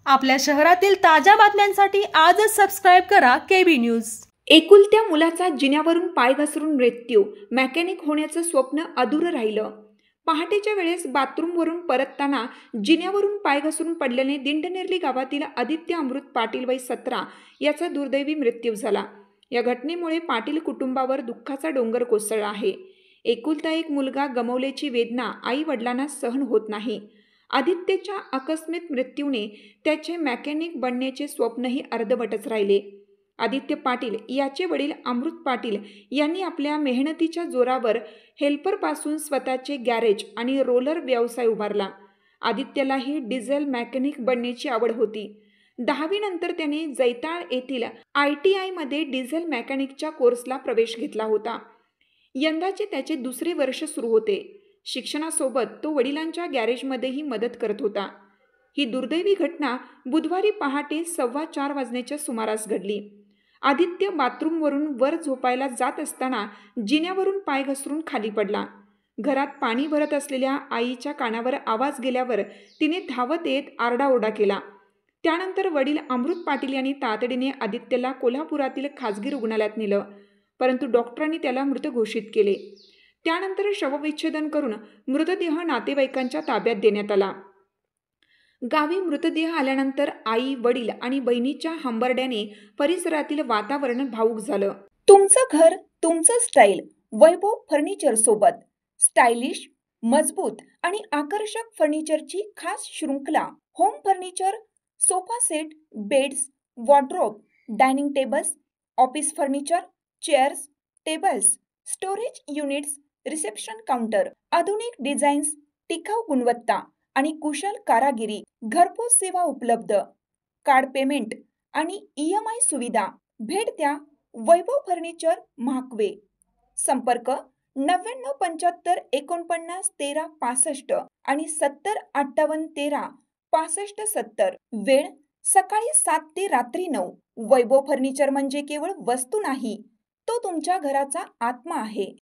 आपल्या शहरातील ताज्या बातम्यांसाठी आजच सबस्क्राईब करा केबी न्यूज। एकुलत्या मुलाचा जिन्यावरून पाय घसरून मृत्यू, मेकॅनिक होण्याचं स्वप्न अधुरं राहिलं। पहाटेच्या वेळेस बाथरूमवरून परतताना जिन्यावरून पाय घसरून पडल्याने दिंडनेरली गावातील आदित्य अमृत पाटील वय 17 याचा दुर्दैवी मृत्यू झाला। या घटनेमुळे पाटील कुटुंबावर दुःखाचा डोंगर कोसळला आहे। एकुलता एक मुलगा गमावल्याची वेदना आई वडिलांना सहन होत नाही। आदित्यच्या आकस्मिक मृत्यूने त्याचे मेकॅनिक बनण्याचे स्वप्नही अर्धवटच राहिले। आदित्य पाटील याचे वडील अमृत पाटील यांनी आपल्या मेहनतीच्या जोरावर हेल्परपासून स्वतःचे गॅरेज आणि रोलर व्यवसाय उभारला। आदित्यलाही डिझेल मेकॅनिक बनण्याची आवड होती। 10वी नंतर त्याने जैताळ येथील ITI मध्ये डिझेल मेकॅनिकच्या कोर्सला प्रवेश घेतला होता। यंदाचे त्याचे दुसरे वर्ष सुरू होते। शिक्षणासोबत तो वडिलांच्या गॅरेजमध्येही मदत करत होता। ही दुर्दैवी घटना बुधवारी पहाटे 4:15 वाजण्याच्या सुमारास घडली। आदित्य बाथरूमवरून वर झोपायला जात असताना जिन्यावरून पाय घसरून खाली पडला। घरात पाणी भरत असलेल्या आईच्या कानावर आवाज गेल्यावर तिने धावत येत आरडाओरडा केला। त्यानंतर वडील अमृत पाटील यांनी तातडीने आदित्यला कोल्हापुरातील खाजगी रुग्णालयात नेलं, परंतु डॉक्टरांनी त्याला मृत घोषित केले। त्यानंतर शवविच्छेदन करून मृतदेह नातेवाईकांच्या ताब्यात देण्यात आला। गावी मृतदेह आल्यानंतर आई, वडील आणि बहिणीच्या हंबरड्याने परिसरातील वातावरण भावुक झालं। तुमचं घर, तुमचं स्टाईल, वैभव फर्निचर सोबत स्टायलिश, मजबूत आणि आकर्षक फर्निचरची खास शृंखला। Home furniture, sofa set, beds, wardrobe, dining tables, office furniture, chairs, tables, storage units, reception counter, आधुनिक डिझाईन्स, टिकाऊ गुणवत्ता आणि कुशल कारागिरी, घरपोच सेवा उपलब्ध, कार्ड पेमेंट आणि EMI सुविधा। भेट द्या वैभव फर्निचर, महाकवे। संपर्क 9975 49 13 65 आणि 70 58 13 65 70। वेळ सकाळी 7 ते रात्री 9। वैभव फर्निचर म्हणजे केवळ वस्तू नाही, तो तुमच्या घराचा आत्मा आहे।